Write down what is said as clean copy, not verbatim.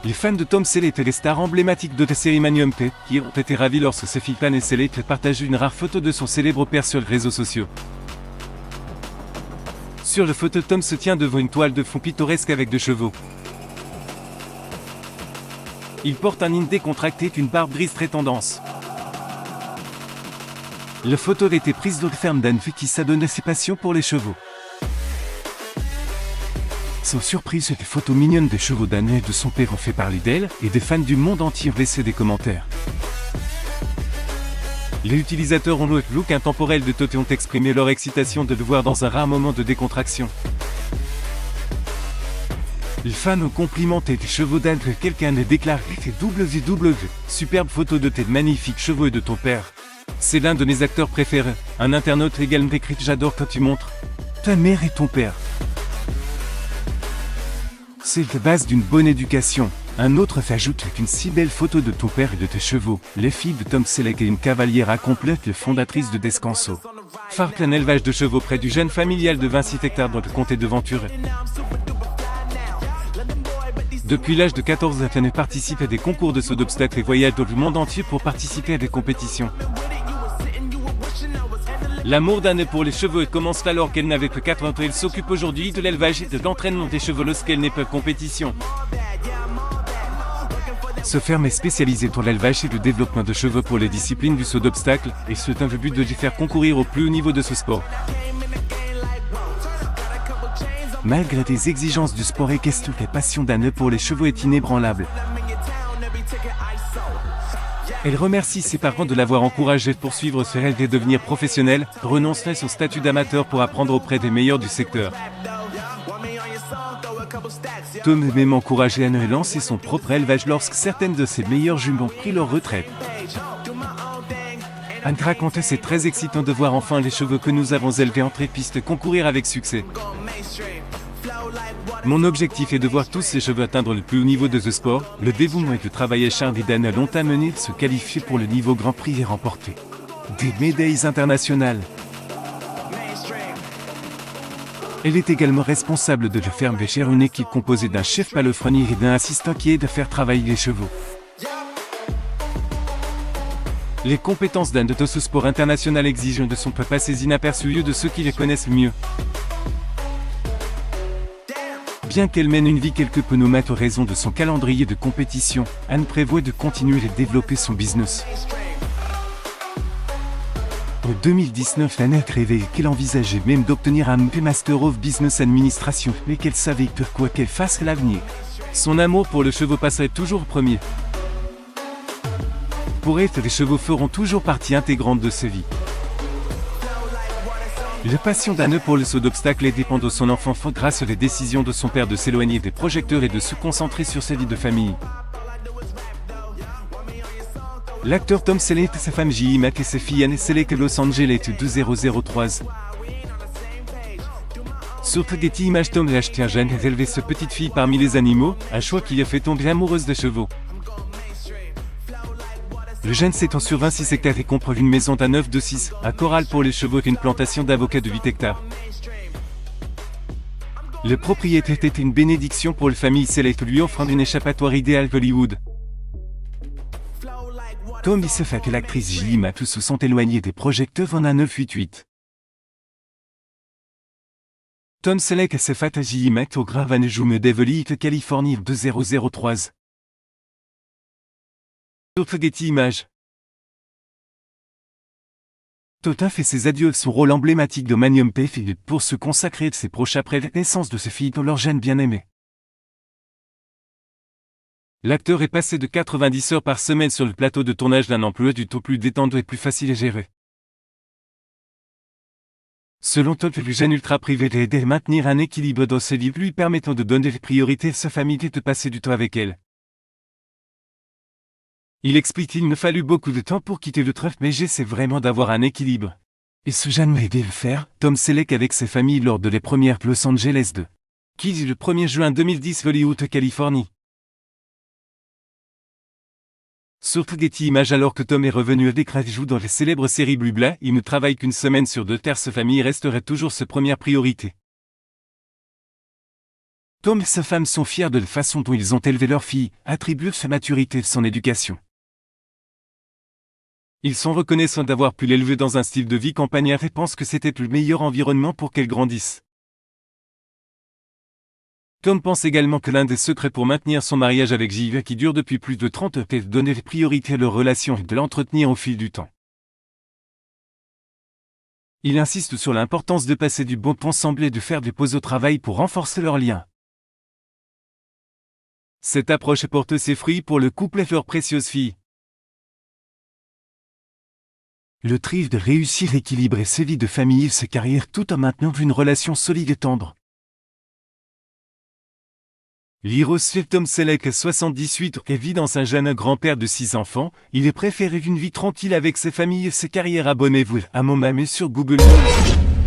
Les fans de Tom Selleck et les stars emblématiques de la série Magnum P, qui ont été ravis lorsque Sophie Pan et Selleck partagent une rare photo de son célèbre père sur les réseaux sociaux. Sur la photo, Tom se tient devant une toile de fond pittoresque avec deux chevaux. Il porte un jean décontracté et une barbe grise très tendance. La photo a été prise dans la ferme d'Anne qui s'adonne ses passions pour les chevaux. Sans surprise, les photos mignonnes des chevaux d'Anne et de son père ont fait parler d'elle, et des fans du monde entier ont laissé des commentaires. Les utilisateurs ont le look intemporel de Tote et ont exprimé leur excitation de le voir dans un rare moment de décontraction. Les fans ont complimenté les chevaux d'Anne que quelqu'un ait déclaré « WW, superbe photo de tes magnifiques chevaux et de ton père. C'est l'un de mes acteurs préférés. » Un internaute également écrit « J'adore quand tu montres ta mère et ton père. C'est la base d'une bonne éducation. » Un autre ajoute qu'une si belle photo de ton père et de tes chevaux. Les filles de Tom Selleck et une cavalière complète, fondatrice de Descanso. Farc, un élevage de chevaux près du jeune familial de 26 hectares dans le comté de Ventura. Depuis l'âge de 14 ans, elle participe à des concours de saut d'obstacles et voyage dans le monde entier pour participer à des compétitions. L'amour d'Anne pour les chevaux commence alors qu'elle n'avait que 4 ans. Elle s'occupe aujourd'hui de l'élevage et de l'entraînement des chevaux lorsqu'elle n'est pas en compétition. Ce ferme est spécialisée pour l'élevage et le développement de chevaux pour les disciplines du saut d'obstacles, et ce dans le but de les faire concourir au plus haut niveau de ce sport. Malgré les exigences du sport équestre, la passion d'Anne pour les chevaux est inébranlable. Elle remercie ses parents de l'avoir encouragée à poursuivre ses rêves et devenir professionnelle, renoncerait à son statut d'amateur pour apprendre auprès des meilleurs du secteur. Tom a même encouragé Anne à lancer son propre élevage lorsque certaines de ses meilleures juments ont pris leur retraite. Anne racontait « C'est très excitant de voir enfin les chevaux que nous avons élevés entre les pistes concourir avec succès. Mon objectif est de voir tous ces chevaux atteindre le plus haut niveau de ce sport. Le dévouement et le travail acharné d'Anne l'ont amené à se qualifier pour le niveau Grand Prix et remporter des médailles internationales. Elle est également responsable de la ferme et gère une équipe composée d'un chef palefrenier et d'un assistant qui aide à faire travailler les chevaux. Les compétences d'Anne de ce sport international exigent de son peu passer inaperçues de ceux qui les connaissent mieux. Bien qu'elle mène une vie quelque peu nomade en raison de son calendrier de compétition, Anne prévoit de continuer et développer son business. En 2019, Anne a révélé qu'elle envisageait même d'obtenir un Master of Business Administration, mais qu'elle savait que quoi qu'elle fasse à l'avenir, son amour pour le chevaux passerait toujours premier. Pour elle, les chevaux feront toujours partie intégrante de sa vie. La passion d'Anne pour le saut d'obstacles dépend de son enfant grâce aux décisions de son père de s'éloigner des projecteurs et de se concentrer sur sa vie de famille. L'acteur Tom Selleck et sa femme J.I. Mack et ses filles Anne Selleck à Los Angeles 2003. Sur Getty Images, Tom a acheté un jeune et élevé sa petite fille parmi les animaux, un choix qui a fait tomber amoureuse des chevaux. Le jeune s'étend sur 26 hectares et comprend une maison d'un œuf de 6, un corral pour les chevaux et une plantation d'avocats de 8 hectares. La propriété était une bénédiction pour la famille Selleck, lui offrant une échappatoire idéale Hollywood. Tom et sa femme et l'actrice J.I. Mack se sont éloignés des projecteurs en un 988. Tom Selleck et sa femme J.I. Mack au Gravan Jume Devely, Californie 2003. Sur Getty Images. Totin fait ses adieux avec son rôle emblématique de Magnum P pour se consacrer de ses proches après la naissance de ses filles dans leur jeune bien-aimé. L'acteur est passé de 90 heures par semaine sur le plateau de tournage d'un emploi du tout plus détendu et plus facile à gérer. Selon Top, le jeune ultra privé l'a aidé à maintenir un équilibre dans sa vie lui permettant de donner les priorités à sa famille et de passer du temps avec elle. Il explique qu'il ne fallut beaucoup de temps pour quitter le trèfle, mais j'essaie vraiment d'avoir un équilibre. Et ce jeune m'a aidé à le faire, Tom Selleck avec ses familles lors de les premières Los Angeles 2. Qui dit le 1er juin 2010 Hollywood, Californie. Sur Getty Images, alors que Tom est revenu avec Craig joue dans les célèbres séries Blue Blah, il ne travaille qu'une semaine sur 2, sa famille resterait toujours sa première priorité. Tom et sa femme sont fiers de la façon dont ils ont élevé leur fille, attribuent sa maturité de son éducation. Ils sont reconnaissants d'avoir pu l'élever dans un style de vie campagnard et pensent que c'était le meilleur environnement pour qu'elle grandisse. Tom pense également que l'un des secrets pour maintenir son mariage avec Jive, qui dure depuis plus de 30 ans, est de donner priorité à leur relation et de l'entretenir au fil du temps. Il insiste sur l'importance de passer du bon temps ensemble et de faire des pauses au travail pour renforcer leur lien. Cette approche porte ses fruits pour le couple et leur précieuse fille. Le trio de réussir à équilibrer ses vies de famille et ses carrières tout en maintenant une relation solide et tendre. L'héros Tom Selleck, 78 ans, et vit dans un jeune grand-père de 6 enfants. Il est préféré une vie tranquille avec ses familles et ses carrières. Abonnez-vous à mon mamie sur Google News.